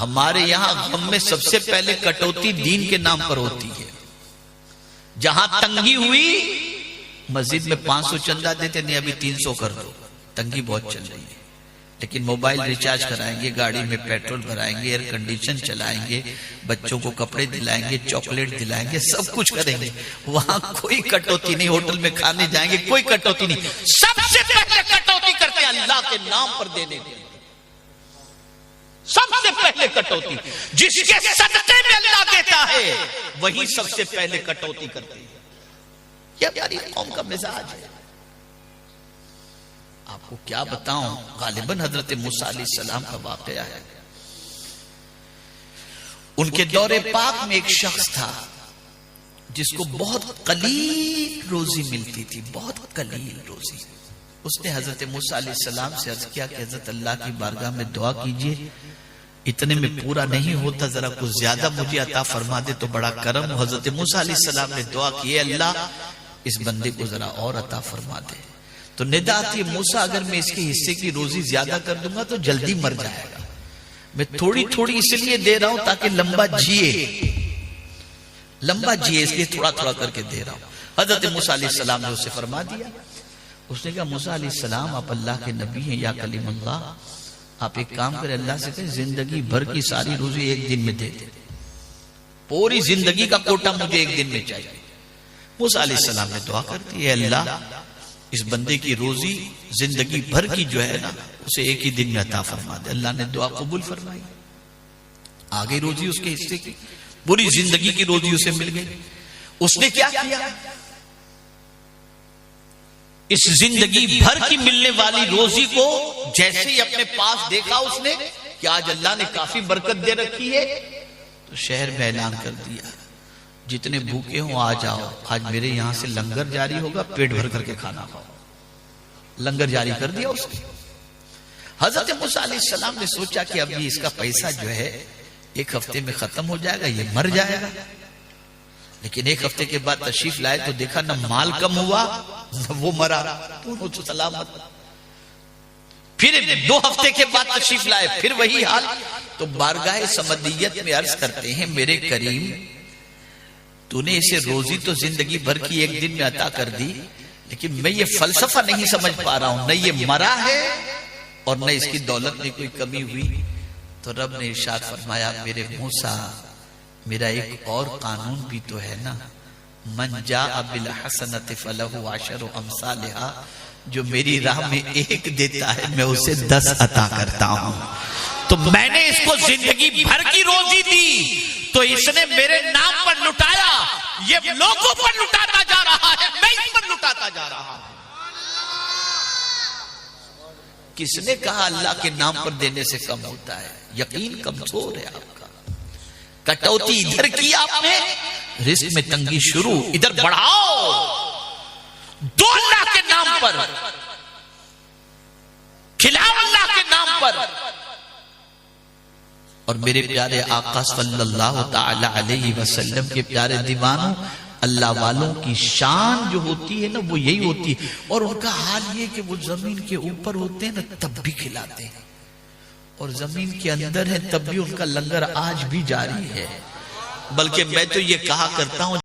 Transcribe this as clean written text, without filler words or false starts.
ہمارے یہاں غم میں سب سے پہلے کٹوتی دین کے نام پر ہوتی ہے. جہاں تنگی ہوئی مسجد میں 500 چندہ دیتے, نہیں ابھی 300 کر دو, تنگی بہت چل رہی ہے. لیکن موبائل ریچارج کرائیں گے, گاڑی میں پیٹرول بھرائیں گے, ایئر کنڈیشن چلائیں گے, بچوں کو کپڑے دلائیں گے, چاکلیٹ دلائیں گے, سب کچھ کریں گے. وہاں کوئی کٹوتی نہیں. ہوٹل میں کھانے جائیں گے, کوئی کٹوتی نہیں. سب سے پہلے کٹوتی کرتے ہیں اللہ کے نام پر دینے کے. سب سے پہلے کٹوتی جس کے صدقے میں اللہ دیتا ہے وہی سب سے پہلے کٹوتی کرتے ہیں. یہ پیاری قوم کا مزاج ہے. آپ کو کیا بتاؤں, غالباً حضرت موسیٰ علیہ السلام کا واقعہ ہے. ان کے دور پاک میں ایک شخص تھا جس کو بہت قلیل روزی ملتی تھی, بہت قلیل روزی. اس نے حضرت موسیٰ علیہ السلام سے عرض کیا کہ حضرت اللہ کی بارگاہ میں دعا کیجئے, اتنے میں پورا نہیں ہوتا, ذرا کچھ زیادہ مجھے عطا فرما دے تو بڑا کرم. حضرت موسیٰ علیہ السلام نے دعا کی, اللہ اس بندے کو ذرا اور عطا فرما دے. تو ندا آتی ہے, موسیٰ اگر میں اس کے حصے کی روزی زیادہ کر دوں گا تو جلدی مر جائے گا. میں تھوڑی تھوڑی اس لیے دے رہا ہوں تاکہ لمبا جیے, اس لیے تھوڑا تھوڑا کر کے دے رہا ہوں. حضرت موسیٰ علیہ السلام نے اسے فرما دیا. اس نے کہا موسیٰ علیہ السلام آپ اللہ کے نبی ہیں, یا کلیم اللہ, آپ ایک کام کریں, اللہ سے کہیں زندگی بھر کی ساری روزی ایک دن میں دے دے, پوری زندگی کا کوٹا مجھے ایک دن میں چاہیے. موسیٰ علیہ السلام نے دعا کر دی, اے اللہ اس بندے کی روزی زندگی بھر کی جو ہے نا اسے ایک ہی دن میں عطا فرما دے. اللہ نے دعا قبول فرمائی, آگے روزی اس کے حصے کی, پوری زندگی کی روزی اسے مل گئی. اس نے کیا کیا, اس زندگی بھر کی ملنے والی روزی کو جیسے ہی اپنے پاس دیکھا اس نے کہ آج اللہ نے کافی برکت دے رکھی ہے, تو شہر میں اعلان کر دیا, جتنے بھوکے ہوں آ جاؤ, آج میرے یہاں سے لنگر جاری ہوگا, پیٹ بھر کر کے کھانا کھاؤ. لنگر جاری کر دیا اس نے. حضرت موسیٰ علیہ السلام نے سوچا کہ اب اس کا پیسہ جو ہے ایک ہفتے میں ختم ہو جائے گا, یہ مر جائے گا. لیکن ایک ہفتے کے بعد تشریف لائے تو دیکھا نہ مال کم ہوا نہ وہ مرا, دونوں تو سلامت. پھر 2 ہفتے کے بعد تشریف لائے, پھر وہی حال. تو بارگاہ سمدیت میں عرض کرتے ہیں, میرے کریم تو نے اسے روزی تو زندگی بھر کی ایک دن میں عطا کر دی, لیکن میں یہ فلسفہ نہیں سمجھ پا رہا ہوں, نہ یہ مرا ہے اور نہ اس کی دولت میں کوئی کمی ہوئی. تو رب نے ارشاد فرمایا, میرے موسیٰ میرا ایک اور قانون بھی تو ہے نا, من جاء بالحسنۃ فلہ عشر امثالھا, جو میری راہ میں ایک دیتا ہے میں اسے 10 عطا کرتا ہوں. تو میں نے اس کو زندگی بھر کی روزی دی تو اس نے میرے نام پر لٹایا, یہ لوگوں پر لٹاتا جا رہا ہے, میں اس پر لٹاتا جا رہا ہوں. کس نے کہا اللہ کے نام پر دینے سے کم ہوتا ہے؟ یقین کمزور ہے آپ کا. کٹوتی ادھر کی آپ نے, رزق میں تنگی شروع, ادھر بڑھاؤ, دو اللہ کے نام پر, کھلاؤ اللہ کے نام پر. اور میرے پیارے آقا صلی اللہ تعالی علیہ وسلم کے پیارے دیوانوں, اللہ والوں کی شان جو ہوتی ہے نا وہ یہی ہوتی ہے. اور ان کا حال یہ کہ وہ زمین کے اوپر ہوتے ہیں نا تب بھی کھلاتے ہیں, اور زمین کے اندر ہے تب بھی ان کا لنگر آج بھی جاری ہے. بلکہ میں تو یہ کہا کرتا ہوں